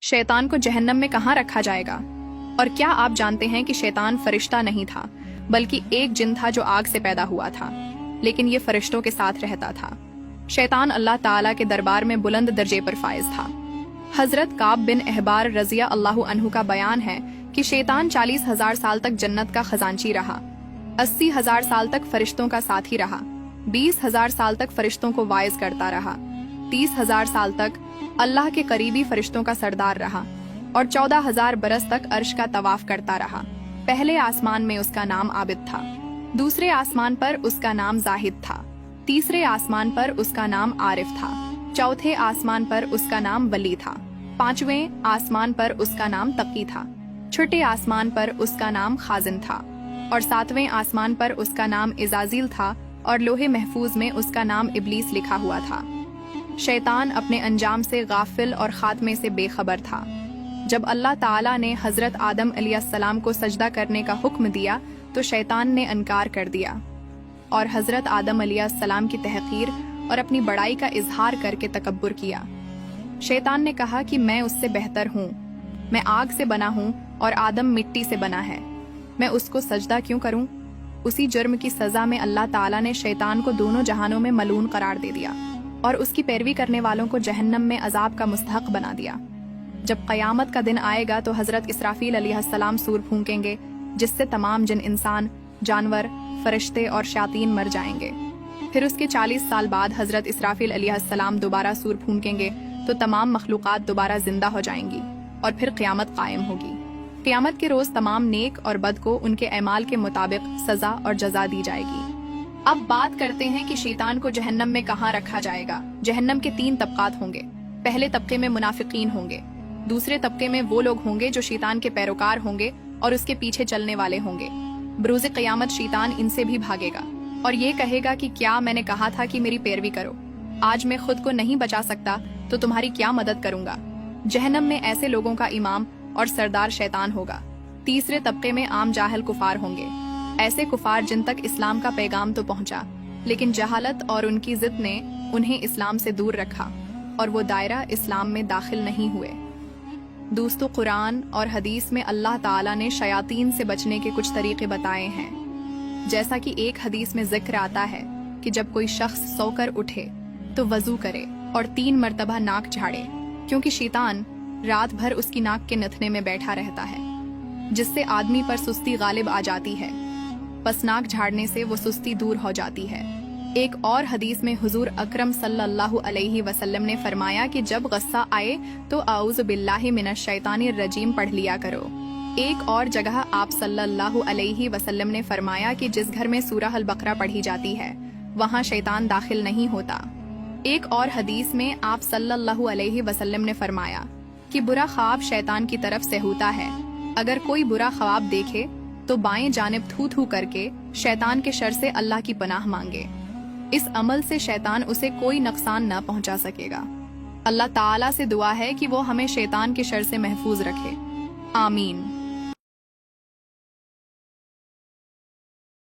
शैतान को जहन्नम में कहाँ रखा जाएगा? और क्या आप जानते हैं कि शैतान फरिश्ता नहीं था, बल्कि एक जिन था जो आग से पैदा हुआ था, लेकिन ये फरिश्तों के साथ रहता था। शैतान अल्लाह ताला के दरबार में बुलंद दर्जे पर फाइज था। हजरत काब बिन अहबार रजिया अल्लाहु अन्हु का बयान है कि शैतान 40,000 साल तक जन्नत का खजांची रहा, 80,000 साल तक फरिश्तों का साथी रहा, 20,000 साल तक फरिश्तों को वाइज करता रहा, 30,000 साल तक अल्लाह के करीबी फरिश्तों का सरदार रहा और 14,000 बरस तक अर्श का तवाफ करता रहा। पहले आसमान में उसका नाम आबिद था, दूसरे आसमान पर उसका नाम जाहिद था, तीसरे आसमान पर उसका नाम आरिफ था, चौथे आसमान पर उसका नाम वली था, पांचवें आसमान पर उसका नाम तकी था, छठे आसमान पर उसका नाम खाजिन था और सातवें आसमान पर उसका नाम इजाजिल था और लोहे महफूज में उसका नाम इब्लीस लिखा हुआ था। शैतान अपने अंजाम से गाफिल और खात्मे से बेखबर था। जब अल्लाह ताला ने हजरत आदम अलैहिस्सलाम को सजदा करने का हुक्म दिया तो शैतान ने इनकार कर दिया और हजरत आदम अलैहिस्सलाम की तहकीर और अपनी बड़ाई का इजहार करके तकब्बुर किया। शैतान ने कहा कि मैं उससे बेहतर हूँ, मैं आग से बना हूँ और आदम मिट्टी से बना है, मैं उसको सजदा क्यों करूँ? उसी जुर्म की सजा में अल्लाह ताला ने शैतान को दोनों जहानों में मलून करार दे दिया और उसकी पैरवी करने वालों को जहन्नम में अजाब का मुस्तहक बना दिया। जब क़यामत का दिन आएगा तो हजरत इसराफील अलैहिस्सलाम सूर फूंकेंगे, जिससे तमाम जिन इंसान, जानवर, फरिश्ते और शायातीन मर जाएंगे। फिर उसके 40 साल बाद हजरत इसराफील अलैहिस्सलाम दोबारा सूर फूंकेंगे तो तमाम मखलूक़ात दोबारा जिंदा हो जाएंगी और फिर क़यामत कायम होगी। क़यामत के रोज तमाम नेक और बद को उनके अमाल के मुताबिक सजा और जजा दी जाएगी। अब बात करते हैं कि शैतान को जहन्नम में कहाँ रखा जाएगा। जहन्नम के 3 तबकात होंगे। पहले तबके में मुनाफिकीन होंगे, दूसरे तबके में वो लोग होंगे जो शैतान के पैरोकार होंगे और उसके पीछे चलने वाले होंगे। बरूज़ क़यामत शैतान इनसे भी भागेगा और ये कहेगा कि क्या मैंने कहा था कि मेरी पैरवी करो, आज मैं खुद को नहीं बचा सकता तो तुम्हारी क्या मदद करूंगा। जहन्नम में ऐसे लोगों का इमाम और सरदार शैतान होगा। तीसरे तबके में आम जाहिल कुफार होंगे, ऐसे कुफार जिन तक इस्लाम का पैगाम तो पहुंचा, लेकिन जहालत और उनकी जिद ने उन्हें इस्लाम से दूर रखा और वो दायरा इस्लाम में दाखिल नहीं हुए। दोस्तों, कुरान और हदीस में अल्लाह ताला ने शयातीन से बचने के कुछ तरीके बताए हैं। जैसा कि एक हदीस में जिक्र आता है कि जब कोई शख्स सोकर उठे तो वजू करे और 3 मरतबा नाक झाड़े, क्योंकि शैतान रात भर उसकी नाक के नथने में बैठा रहता है, जिससे आदमी पर सुस्ती गालिब आ जाती है। बस नाक झाड़ने से वो सुस्ती दूर हो जाती है। एक और हदीस में हुजूर अकरम सल्लल्लाहु अलैहि वसल्लम ने फरमाया कि जब गुस्सा आए तो आऊज़ु बिल्लाहि मिनश शैतानिर रजीम पढ़ लिया करो। एक और जगह आप सल्लल्लाहु अलैहि वसल्लम ने फरमाया कि जिस घर में सूरह अल बकरा पढ़ी जाती है वहाँ शैतान दाखिल नहीं होता। एक और हदीस में आप सल्लल्लाहु अलैहि वसल्लम ने फरमाया कि बुरा ख्वाब शैतान की तरफ से होता है। अगर कोई बुरा ख्वाब देखे तो बाएं जानिब थू थू करके शैतान के शर से अल्लाह की पनाह मांगे। इस अमल से शैतान उसे कोई नुकसान न पहुंचा सकेगा। अल्लाह ताला से दुआ है कि वो हमें शैतान के शर से महफूज रखे। आमीन।